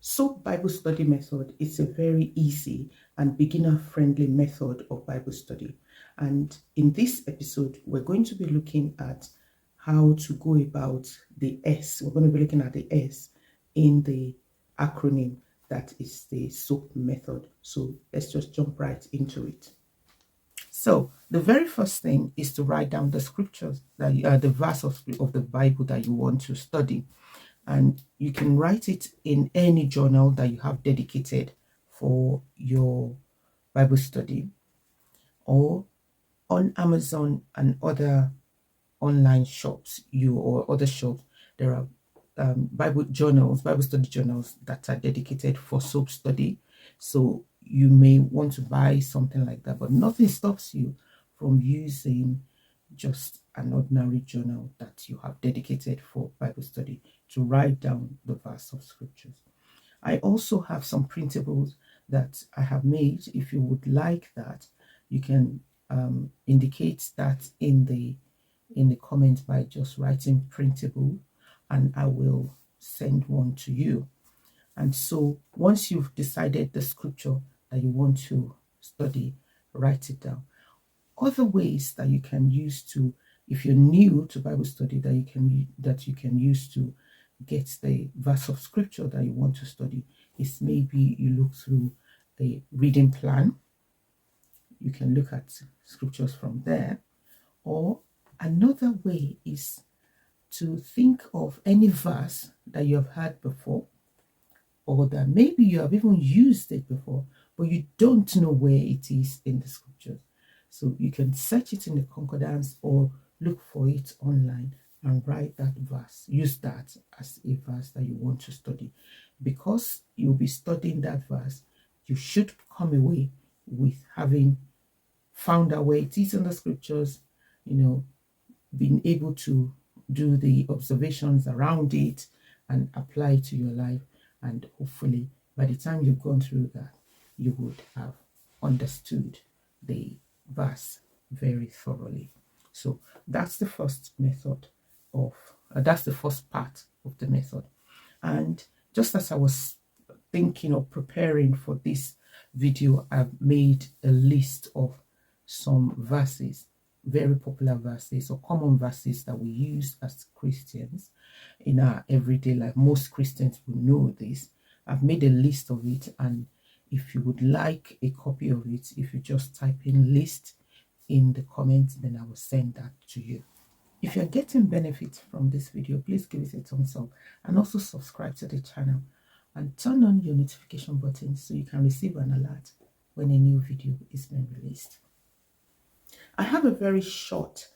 SOAP Bible study method is a very easy and beginner-friendly method of Bible study. And in this episode, we're going to be looking at how to go about the S. We're going to be looking at the S in the acronym that is the SOAP method. So let's just jump right into it. So the very first thing is to write down the scriptures, that the verse of the Bible that you want to study. And you can write it in any journal that you have dedicated for your Bible study, or on Amazon and other online shops, or other shops. There are Bible study journals that are dedicated for SOAP study. So you may want to buy something like that, but nothing stops you from using just an ordinary journal that you have dedicated for Bible study to write down the verse of scriptures. I also have some printables that I have made. If you would like that, you can indicate that in the comments by just writing printable, and I will send one to you. And so once you've decided the scripture that you want to study, write it down. Other ways that you can use to, if you're new to Bible study, that you can use to get the verse of scripture that you want to study is maybe you look through the reading plan. You can look at scriptures from there. Or another way is to think of any verse that you have heard before, or that maybe you have even used it before, but you don't know where it is in the scriptures. So you can search it in the concordance or look for it online and write that verse. Use that as a verse that you want to study. Because you'll be studying that verse, you should come away with having found out where it is in the scriptures, being able to do the observations around it and apply it to your life. And hopefully by the time you've gone through that, you would have understood the verse very thoroughly. So that's the first method that's the first part of the method. And just as I was thinking of preparing for this video, I've made a list of some verses, very popular verses or common verses that we use as Christians in our everyday life. Most Christians will know this. I've made a list of it, and if you would like a copy of it, if you just type in list in the comments, then I will send that to you. If you're getting benefit from this video, please give it a thumbs up and also subscribe to the channel and turn on your notification button so you can receive an alert when a new video is being released. I have a very short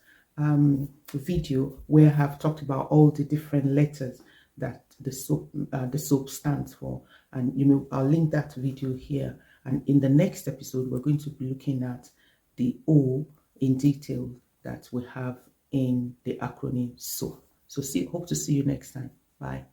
video where I have talked about all the different letters that the SOAP stands for, and I'll link that video here. And in the next episode, we're going to be looking at the O in detail that we have in the acronym SOAP. So hope to see you next time. Bye.